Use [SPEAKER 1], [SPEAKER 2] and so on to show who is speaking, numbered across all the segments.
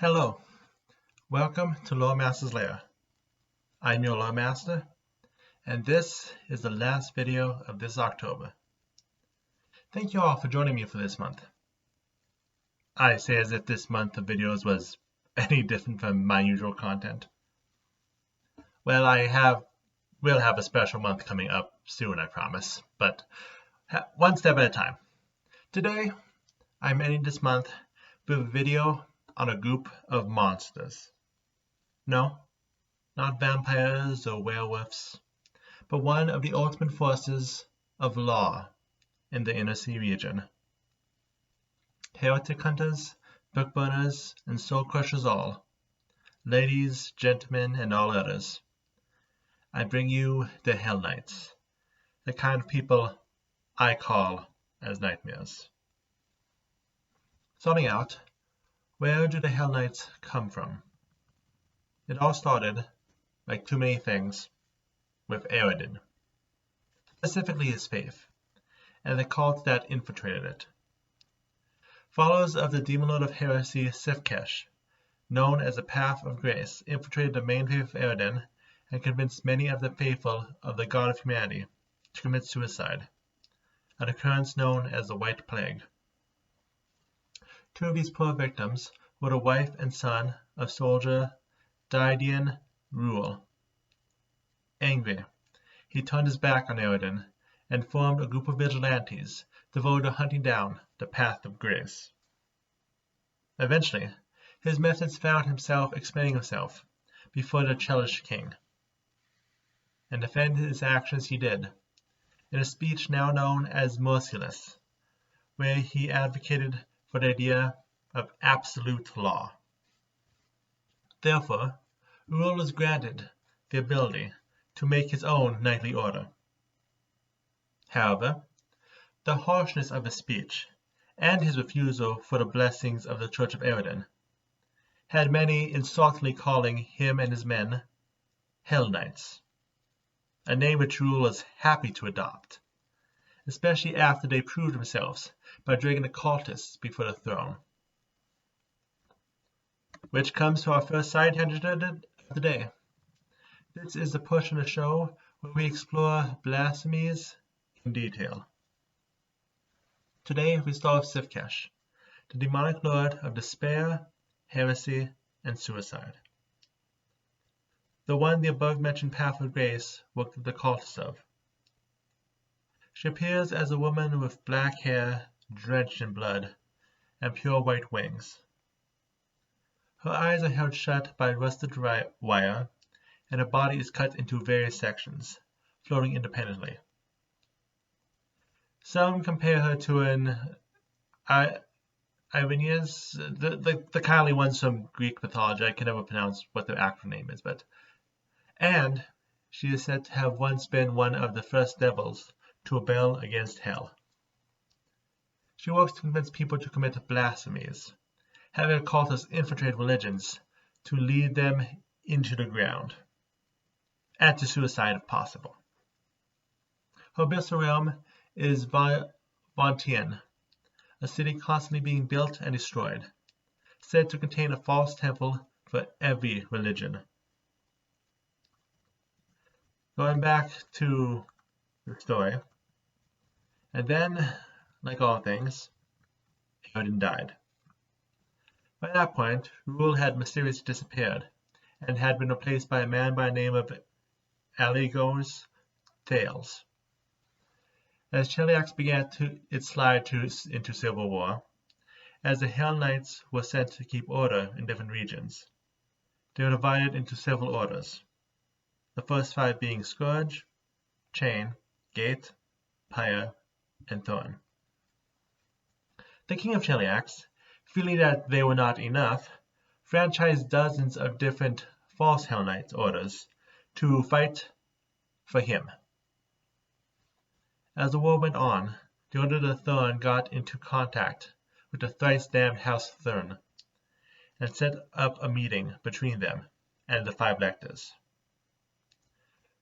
[SPEAKER 1] Hello, welcome to Loremaster's Lair. I'm your Loremaster, and this is the last video of this October. Thank you all for joining me for this month. I say as if this month of videos was any different from my usual content. Well, will have a special month coming up soon, I promise, but one step at a time. Today, I'm ending this month with a video on a group of monsters. No, not vampires or werewolves, but one of the ultimate forces of law in the Inner Sea region. Heretic hunters, book burners, and soul crushers all, ladies, gentlemen, and all others, I bring you the Hellknights, the kind of people I call as nightmares. Starting out, where do the Hellknights come from? It all started, like too many things, with Aridin, specifically his faith, and the cult that infiltrated it. Followers of the demon lord of heresy Sifkesh, known as the Path of Grace, infiltrated the main faith of Aridin and convinced many of the faithful of the God of Humanity to commit suicide, an occurrence known as the White Plague. Two of these poor victims were the wife and son of soldier Didion Rule. Angry, he turned his back on Aridin and formed a group of vigilantes devoted to hunting down the Path of Grace. Eventually, his methods found himself explaining himself before the Chelish king, and defend his actions he did, in a speech now known as Merciless, where he advocated for the idea of absolute law. Therefore, Rule was granted the ability to make his own knightly order. However, the harshness of his speech and his refusal for the blessings of the Church of Aridin had many insultingly calling him and his men Hellknights, a name which Rule was happy to adopt, especially after they proved themselves by dragging the cultists before the throne. Which comes to our first side tangent of the day. This is the portion of the show where we explore blasphemies in detail. Today we start with Sifkesh, the demonic lord of despair, heresy, and suicide. The one the above-mentioned Path of Grace worked with the cultists of. She appears as a woman with black hair drenched in blood and pure white wings. Her eyes are held shut by rusted wire, and her body is cut into various sections, floating independently. Some compare her to an Irenaeus, the kindly ones from Greek mythology. I can never pronounce what their actual name is, and she is said to have once been one of the first devils to rebel against hell. She works to convince people to commit blasphemies, having occultists infiltrate religions to lead them into the ground, and to suicide if possible. Her abyssal realm is Vantian, a city constantly being built and destroyed, said to contain a false temple for every religion. Going back to the story, and then, like all things, Aridin died. By that point, Rule had mysteriously disappeared, and had been replaced by a man by the name of Aligos Thales. As Cheliax began its slide into civil war, as the Hellknights were sent to keep order in different regions, they were divided into several orders, the first five being Scourge, Chain, Gate, Pyre, and Thorn. The king of Cheliax, feeling that they were not enough, franchised dozens of different false Hellknight orders to fight for him. As the war went on, the Order of the Thorn got into contact with the thrice-damned House Thurn, and set up a meeting between them and the five lectors.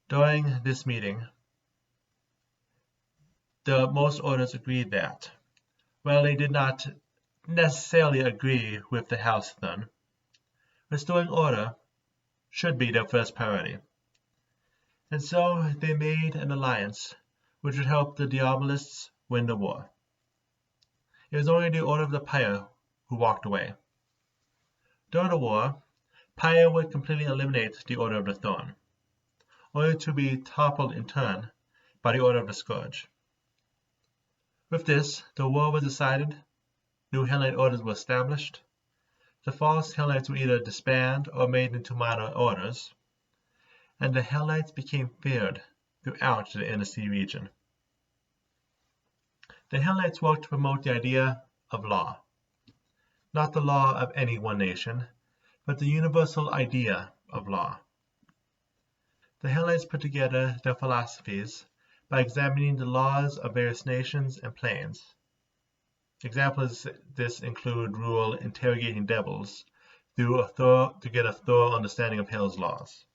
[SPEAKER 1] During this meeting, the most orders agreed that, while they did not necessarily agree with the House Thurn, restoring order should be their first priority. And so they made an alliance which would help the Diabolists win the war. It was only the Order of the Pyre who walked away. During the war, Pyre would completely eliminate the Order of the Thorn, only to be toppled in turn by the Order of the Scourge. With this, the war was decided, new Hellknight orders were established, the false Hellknights were either disbanded or made into minor orders, and the Hellknights became feared throughout the Inner Sea region. The Hellknights worked to promote the idea of law, not the law of any one nation, but the universal idea of law. The Hellknights put together their philosophies by examining the laws of various nations and planes. Examples of this include Rule interrogating devils to get a thorough understanding of Hell's laws.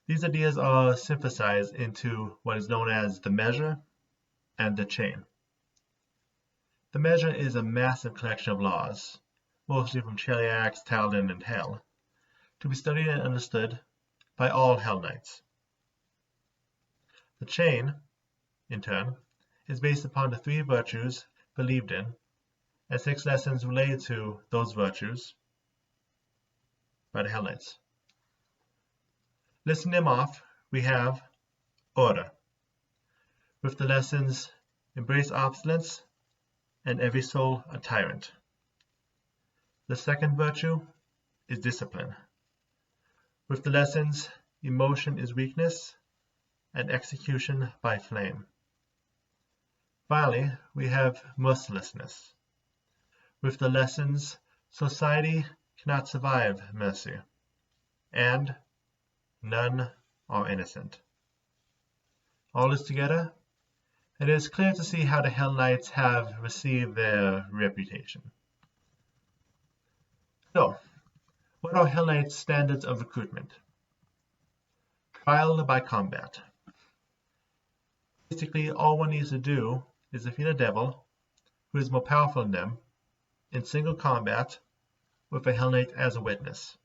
[SPEAKER 1] These ideas are synthesized into what is known as the measure and the chain. The measure is a massive collection of laws, mostly from Cheliax, Taldan, and Hell, to be studied and understood by all Hellknights. The chain, in turn, is based upon the 3 virtues believed in and 6 lessons related to those virtues by the Hellknights. Listing them off, we have order, with the lessons embrace obstinance and every soul a tyrant. The second virtue is discipline, with the lessons emotion is weakness and execution by flame. Finally, we have mercilessness, with the lessons society cannot survive mercy, and none are innocent. All this together, it is clear to see how the Hellknights have received their reputation. So, what are Hellknights' standards of recruitment? Trial by combat. Basically, all one needs to do is defeat a devil who is more powerful than them in single combat with a Hellknight as a witness.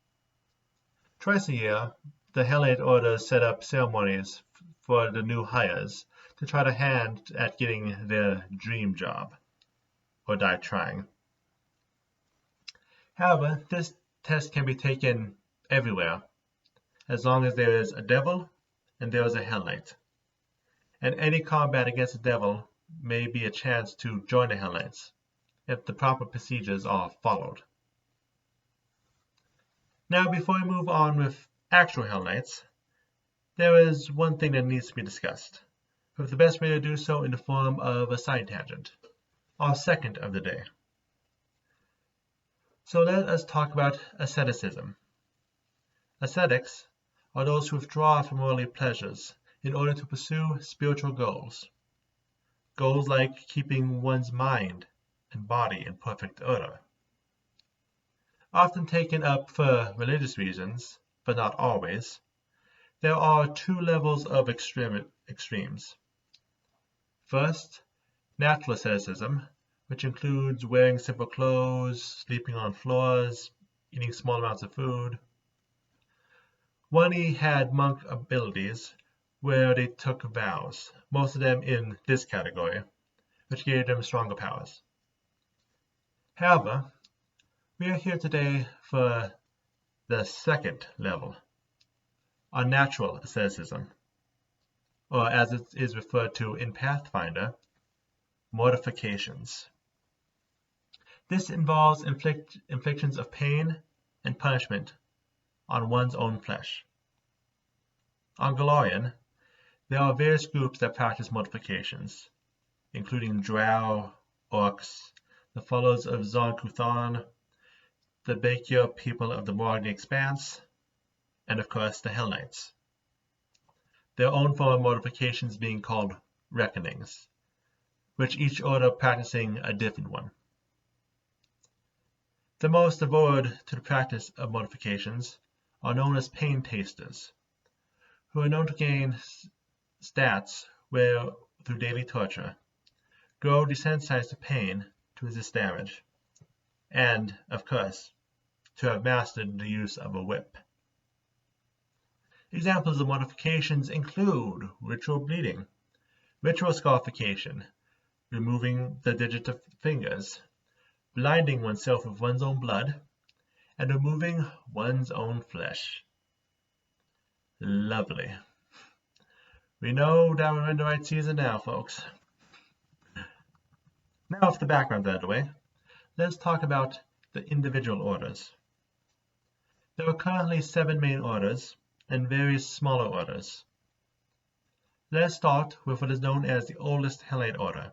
[SPEAKER 1] Twice a year, the Hellknight Order set up ceremonies for the new hires to try to hand at getting their dream job, or die trying. However, this test can be taken everywhere, as long as there is a devil and there is a Hellknight. And any combat against the devil may be a chance to join the Hellknights, if the proper procedures are followed. Now, before we move on with actual Hellknights, there is one thing that needs to be discussed, with the best way to do so in the form of a side tangent, our second of the day. So let us talk about asceticism. Ascetics are those who withdraw from worldly pleasures in order to pursue spiritual goals. Goals like keeping one's mind and body in perfect order. Often taken up for religious reasons, but not always, there are 2 levels of extremes. First, natural asceticism, which includes wearing simple clothes, sleeping on floors, eating small amounts of food. One had monk abilities where they took vows, most of them in this category, which gave them stronger powers. However, we are here today for the second level, unnatural asceticism, or as it is referred to in Pathfinder, mortifications. This involves inflictions of pain and punishment on one's own flesh. On Golarion, there are various groups that practice mortifications, including Drow, Orcs, the followers of Zon-Kuthon, the Bakir people of the Morgni Expanse, and of course the Hellknights. Their own form of mortifications being called reckonings, which each order practicing a different one. The most devoted to the practice of mortifications are known as pain tasters, who are known to gain stats where, through daily torture, grow desensitized to pain to resist damage, and, of course, to have mastered the use of a whip. Examples of mortifications include ritual bleeding, ritual scarification, removing the digital fingers, blinding oneself with one's own blood, and removing one's own flesh. Lovely. We know that we're in the right season now, folks. Now, with the background out of the way, let's talk about the individual orders. There are currently 7 main orders and various smaller orders. Let's start with what is known as the oldest Hellknight order,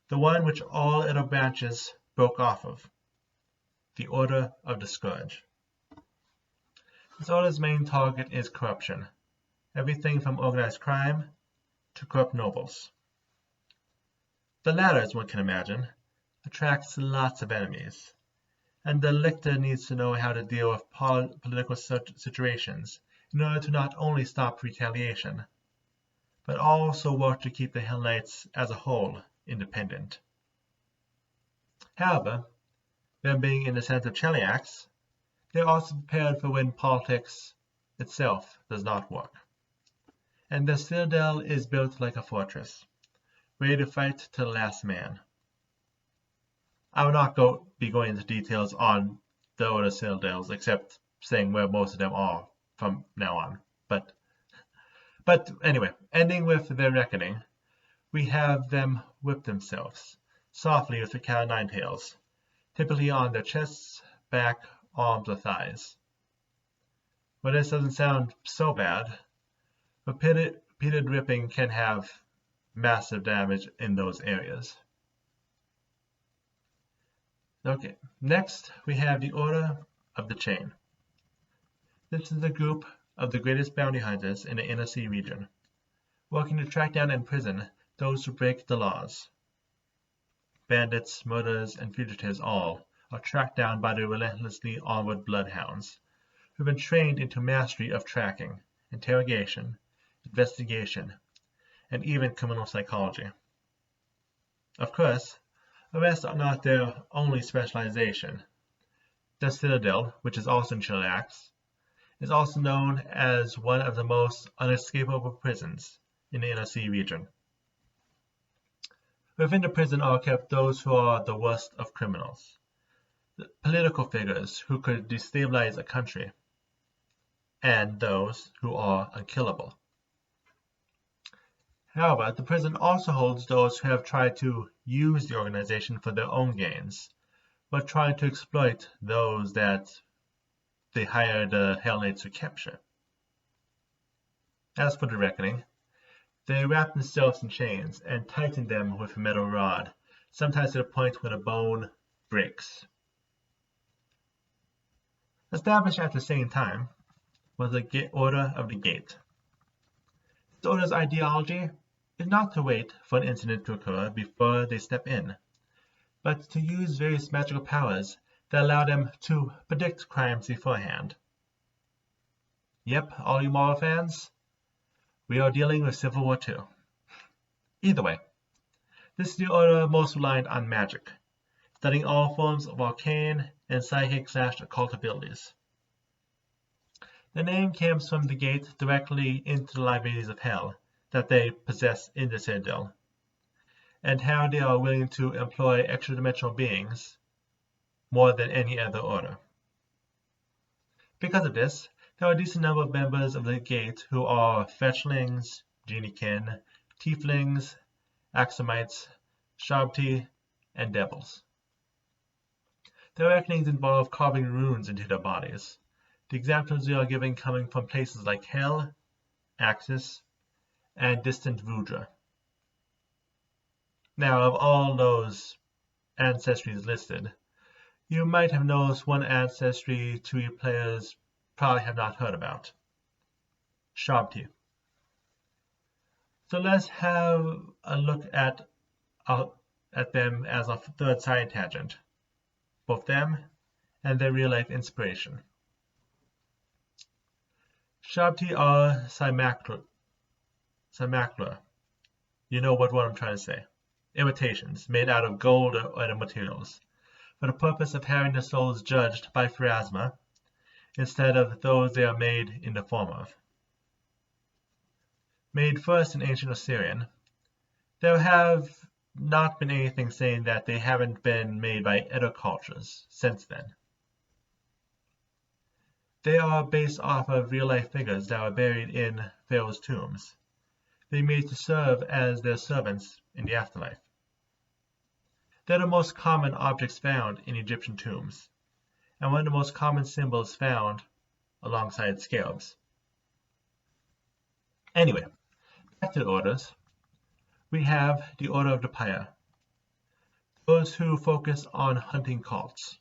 [SPEAKER 1] the one which all other branches broke off of, the Order of the Scourge. This order's main target is corruption, everything from organized crime to corrupt nobles. The latter, as one can imagine, attracts lots of enemies, and the lictor needs to know how to deal with political situations in order to not only stop retaliation, but also work to keep the Hellknights as a whole independent. However, them being in the sense of cheliacs, they are also prepared for when politics itself does not work. And the citadel is built like a fortress, ready to fight to the last man. I will not be going into details on the Order citadels, except saying where most of them are from now on. But anyway, ending with their reckoning, we have them whip themselves, softly with the cat o' nine tails, typically on their chests, back, arms, or thighs. Well, this doesn't sound so bad, but repeated ripping can have massive damage in those areas. Okay, next we have the Order of the Chain. This is the group of the greatest bounty hunters in the Inner Sea region, working to track down and imprison those who break the laws. Bandits, murderers, and fugitives all are tracked down by the relentlessly onward bloodhounds, who have been trained into mastery of tracking, interrogation, investigation, and even criminal psychology. Of course, arrests are not their only specialization. The Citadel, which is also in cheliacs, is also known as one of the most unescapable prisons in the Inner Sea region. Within the prison are kept those who are the worst of criminals, the political figures who could destabilize a country, and those who are unkillable. However, the prison also holds those who have tried to use the organization for their own gains, but trying to exploit those that they hired the Hellknights to capture. As for the reckoning, they wrap themselves in chains and tighten them with a metal rod, sometimes to the point where the bone breaks. Established at the same time was the Order of the Gate. This order's ideology is not to wait for an incident to occur before they step in, but to use various magical powers that allow them to predict crimes beforehand. Yep, all you Marvel fans, we are dealing with Civil War II. Either way, this is the order most reliant on magic, studying all forms of arcane and psychic/occult abilities. The name comes from the gate directly into the libraries of hell that they possess in the Citadel, and how they are willing to employ extra-dimensional beings more than any other order. Because of this, there are a decent number of members of the Gate who are fetchlings, geniekin, tieflings, axomites, Shabti, and devils. Their reckonings involve carving runes into their bodies, the examples we are giving coming from places like Hell, Axis, and distant Vudra. Now, of all those ancestries listed, you might have noticed one ancestry 2E players probably have not heard about: Shabti. So let's have a look at them as a third side tangent, both them and their real-life inspiration. Shabti are simulacra. You know what I'm trying to say. Imitations made out of gold or other materials, for the purpose of having their souls judged by pharasma instead of those they are made in the form of. Made first in ancient Assyrian, there have not been anything saying that they haven't been made by other cultures since then. They are based off of real-life figures that were buried in pharaohs' tombs. They made to serve as their servants in the afterlife. They're the most common objects found in Egyptian tombs, and one of the most common symbols found alongside scales. Anyway, back to the orders. We have the Order of the Pyre, those who focus on hunting cults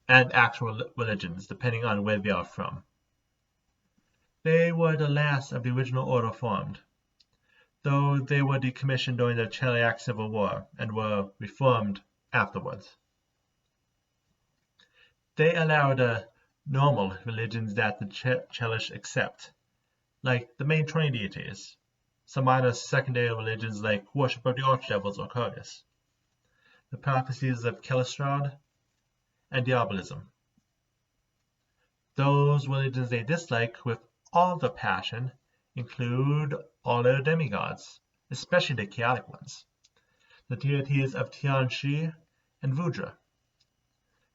[SPEAKER 1] and actual religions, depending on where they are from. They were the last of the original order formed, though they were decommissioned during the Cheliac Civil War and were reformed afterwards. They allow the normal religions that the Chelish accept, like the main 20 deities, some minor secondary religions like worship of the archdevils or Kurgus, the prophecies of Kelestrad, and diabolism. Those religions they dislike with all the passion include all their demigods, especially the chaotic ones, the deities of Tian-Shi and Vudra,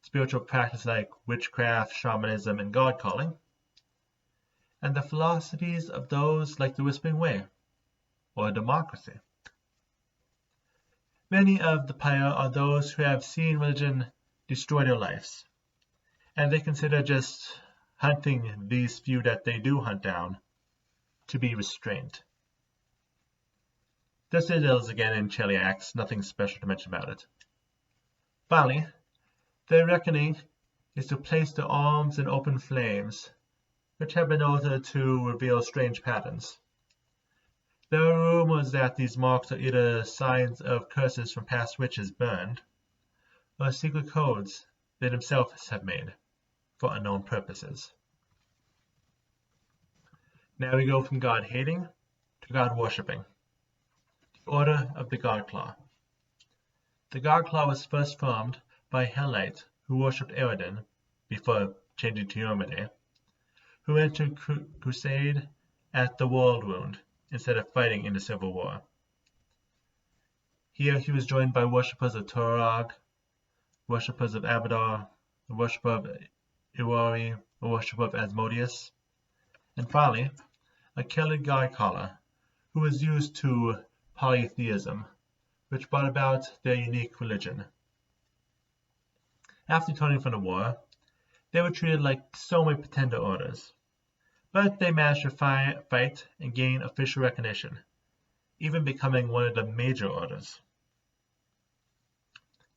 [SPEAKER 1] spiritual practices like witchcraft, shamanism, and god-calling, and the philosophies of those like the Whispering Way, or democracy. Many of the Pyre are those who have seen religion destroy their lives, and they consider just hunting these few that they do hunt down to be restraint. The citadels again in Cheliax, nothing special to mention about it. Finally, their reckoning is to place the arms in open flames, which have been noted to reveal strange patterns. There are rumors that these marks are either signs of curses from past witches burned, or secret codes they themselves have made for unknown purposes. Now we go from God-hating to God-worshipping. The Order of the Godclaw. The Godclaw was first formed by a Hellknight who worshipped Eridan before changing to Yormade, who entered crusade at the World Wound instead of fighting in the Civil War. Here he was joined by worshippers of Torag, worshippers of Abadar, a worshipper of Iwari, a worshipper of Asmodeus, and finally, a Celtic god-caller who was used to polytheism, which brought about their unique religion. After returning from the war, they were treated like so many pretender orders, but they managed to fight and gain official recognition, even becoming one of the major orders.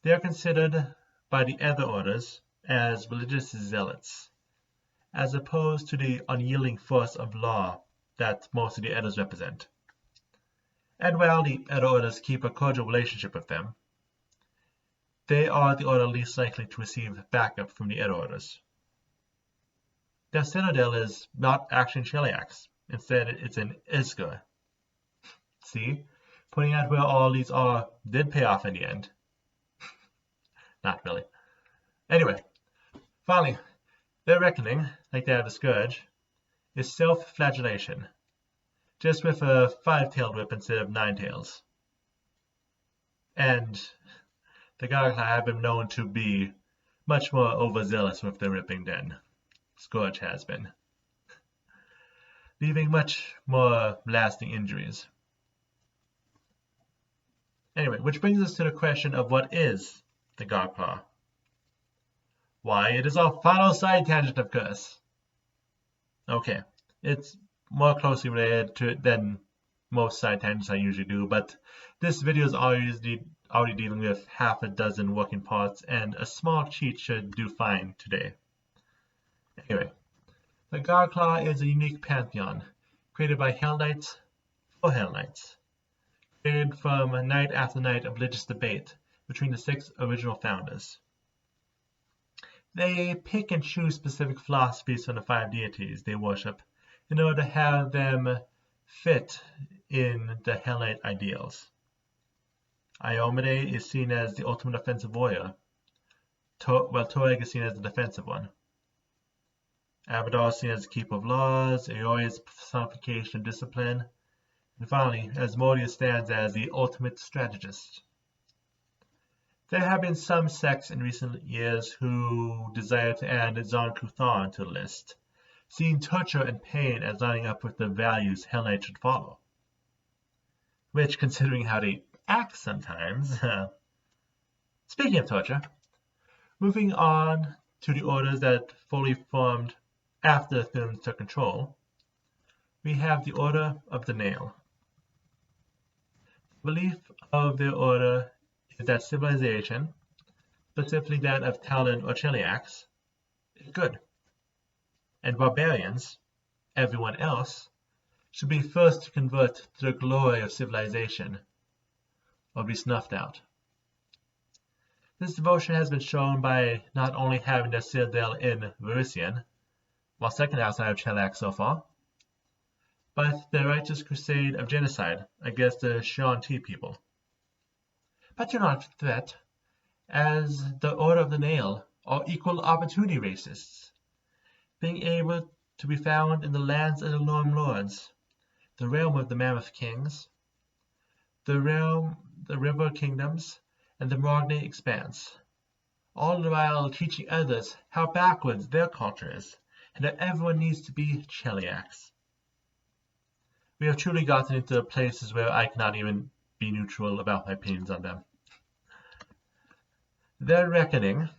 [SPEAKER 1] They are considered by the other orders as religious zealots, as opposed to the unyielding force of law that most of the others represent. And while the other orders keep a cordial relationship with them, they are the order least likely to receive backup from the other orders. Their citadel is not actually in Cheliax, instead it's in Isgur. See, pointing out where all these are did pay off in the end. Not really. Anyway, finally, their reckoning, like that of the Scourge, is self-flagellation, just with a 5-tailed whip instead of 9 tails. And the Godclaw have been known to be much more overzealous with their ripping than Scourge has been, leaving much more lasting injuries. Anyway, which brings us to the question of what is the Godclaw? Why, it is our final side tangent, of course. Okay, it's more closely related to it than most side tangents I usually do, but this video is already dealing with half a dozen working parts, and a small cheat should do fine today. Anyway, the Godclaw is a unique pantheon created by Hellknights for Hellknights, created from night after night of religious debate between the 6 original founders. They pick and choose specific philosophies from the 5 deities they worship in order to have them fit in the Hellknight ideals. Iomade is seen as the ultimate offensive warrior, while Toreg is seen as the defensive one. Abadar is seen as the keeper of laws, Aoi is personification of discipline, and finally, Asmodeus stands as the ultimate strategist. There have been some sects in recent years who desire to add Zon-Kuthon to the list, seeing torture and pain as lining up with the values Hellknights should follow. Which, considering how they act sometimes... Speaking of torture, moving on to the orders that fully formed after the Thunes took control, we have the Order of the Nail. The belief of their order is that civilization, specifically that of Talon or Cheliax, is good, and barbarians, everyone else, should be first to convert to the glory of civilization, or be snuffed out. This devotion has been shown by not only having their citadel in Verisian, while second outside of Cheliax so far, but the righteous crusade of genocide against the Shabti people. But you're not a threat, as the Order of the Nail are equal opportunity racists, being able to be found in the lands of the Norm Lords, the realm of the Mammoth Kings, the River Kingdoms, and the Morgne Expanse, all the while teaching others how backwards their culture is, and that everyone needs to be Cheliax. We have truly gotten into places where I cannot even be neutral about my opinions on them. Their reckoning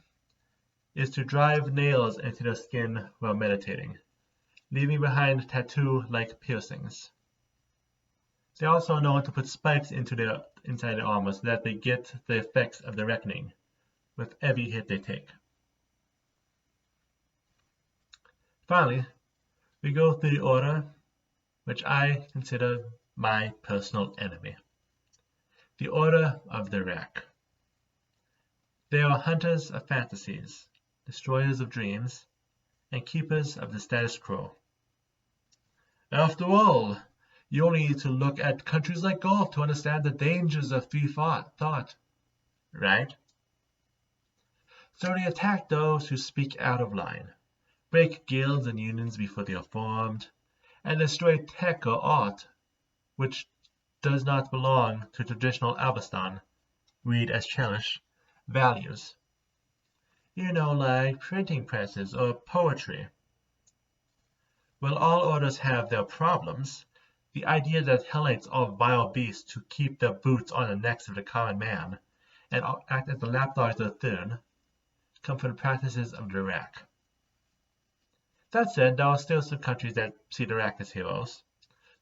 [SPEAKER 1] is to drive nails into their skin while meditating, leaving behind tattoo-like piercings. They also are known to put spikes inside their armor so that they get the effects of the reckoning with every hit they take. Finally, we go through the order which I consider my personal enemy, the Order of the Rack. They are hunters of fantasies, destroyers of dreams, and keepers of the status quo. After all, you only need to look at countries like Gaul to understand the dangers of free thought, right? So they attack those who speak out of line, break guilds and unions before they are formed, and destroy tech or art which does not belong to traditional Avestan, read as Chelish, values. You know, like printing presses or poetry. While all orders have their problems, the idea that Hellknights are vile beasts who keep their boots on the necks of the common man and act as the lapdogs of the Thune come from the practices of the Rack. That said, there are still some countries that see the Rack as heroes,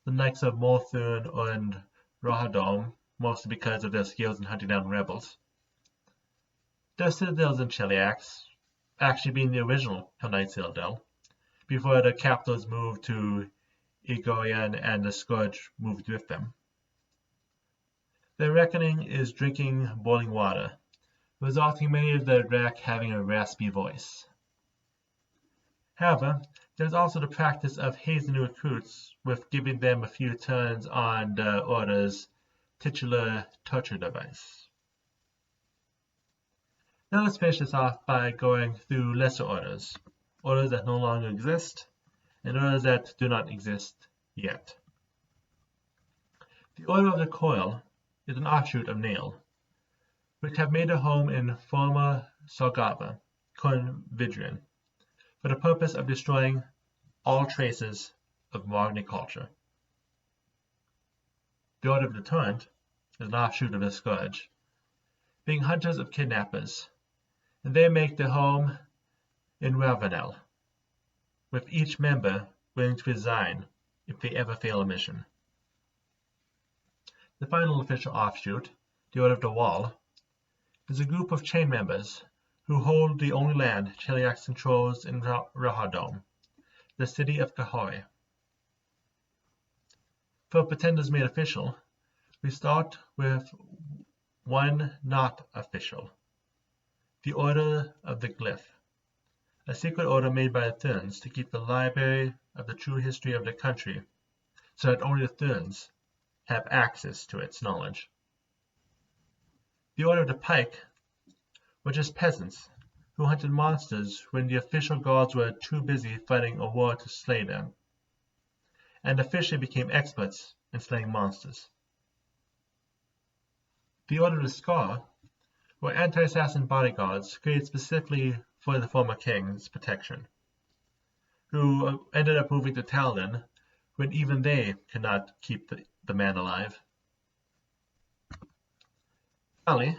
[SPEAKER 1] the likes of Morthune and Rohadom, mostly because of their skills in hunting down rebels. Their citadels in Cheliax, actually being the original Hellknight citadel, before the capitals moved to Igorian and the Scourge moved with them. Their reckoning is drinking boiling water, resulting in many of the Rack having a raspy voice. However, there is also the practice of hazing recruits with giving them a few turns on the Order's titular torture device. Now let's finish this off by going through lesser orders, orders that no longer exist, and orders that do not exist yet. The Order of the Coil is an offshoot of Nail, which have made a home in former Sargava, Cornvidrian, for the purpose of destroying all traces of Morgne culture. The Order of the Torrent is an offshoot of the Scourge, being hunters of kidnappers, and they make their home in Ravenel, with each member willing to resign if they ever fail a mission. The final official offshoot, the Order of the Wall, is a group of chain members who hold the only land Cheliax controls in Rohadom, the city of Kahori. For pretenders made official, we start with one not official, the Order of the Glyph, a secret order made by the Thunes to keep the library of the true history of the country so that only the Thunes have access to its knowledge. The Order of the Pike, which is peasants who hunted monsters when the official gods were too busy fighting a war to slay them, and officially became experts in slaying monsters. The Order of Scar were anti-assassin bodyguards created specifically for the former king's protection, who ended up moving to Talden when even they could not keep the man alive. Finally,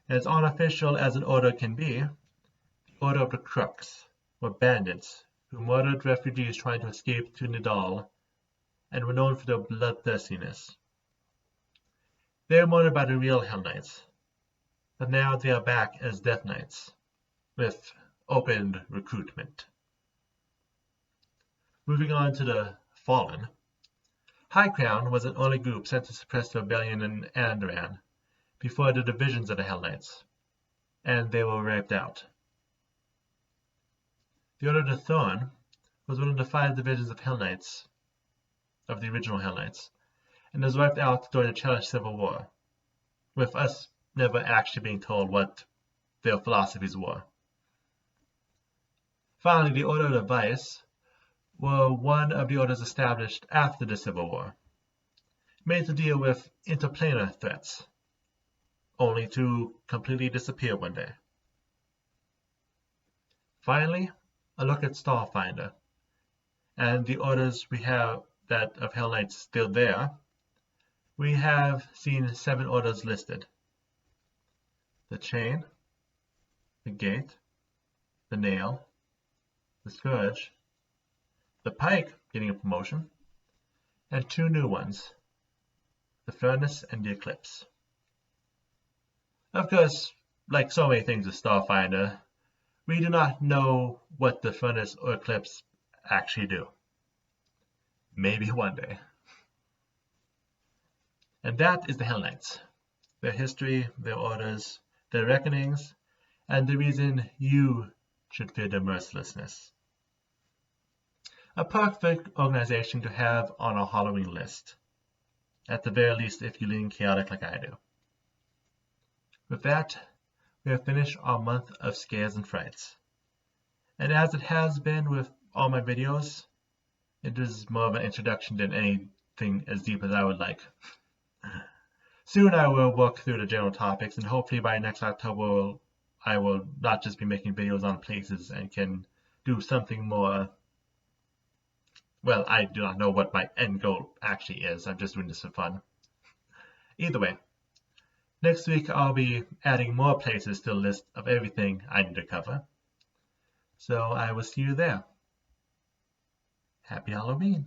[SPEAKER 1] as unofficial as an order can be, the Order of the Crux were bandits who murdered refugees trying to escape to Nidal and were known for their bloodthirstiness. They were murdered by the real Hellknights, but now they are back as Death Knights, with open recruitment. Moving on to the Fallen. High Crown was an early group sent to suppress the rebellion in Andoran before the divisions of the Hellknights, and they were wiped out. The Order of the Thorn was one of the 5 divisions of Hellknights, of the original Hellknights, and was wiped out during the Chalish Civil War, with us never actually being told what their philosophies were. Finally, the Order of the Vice were one of the orders established after the Civil War, made to deal with interplanar threats, only to completely disappear one day. Finally, a look at Starfinder, and the orders we have that of Hellknights still there. We have seen 7 orders listed: the Chain, the Gate, the Nail, the Scourge, the Pike getting a promotion, and 2 new ones, the Furnace and the Eclipse. Of course, like so many things with Starfinder, we do not know what the Furnace or Eclipse actually do. Maybe one day. And that is the Hellknights, their history, their orders, their reckonings, and the reason you should fear their mercilessness. A perfect organization to have on a Halloween list, at the very least if you lean chaotic like I do. With that, we have finished our month of scares and frights. And as it has been with all my videos, it is more of an introduction than anything as deep as I would like. Soon I will work through the general topics, and hopefully by next October I will not just be making videos on places and can do something more. Well, I do not know what my end goal actually is. I'm just doing this for fun. Either way, next week I'll be adding more places to the list of everything I need to cover. So I will see you there. Happy Halloween!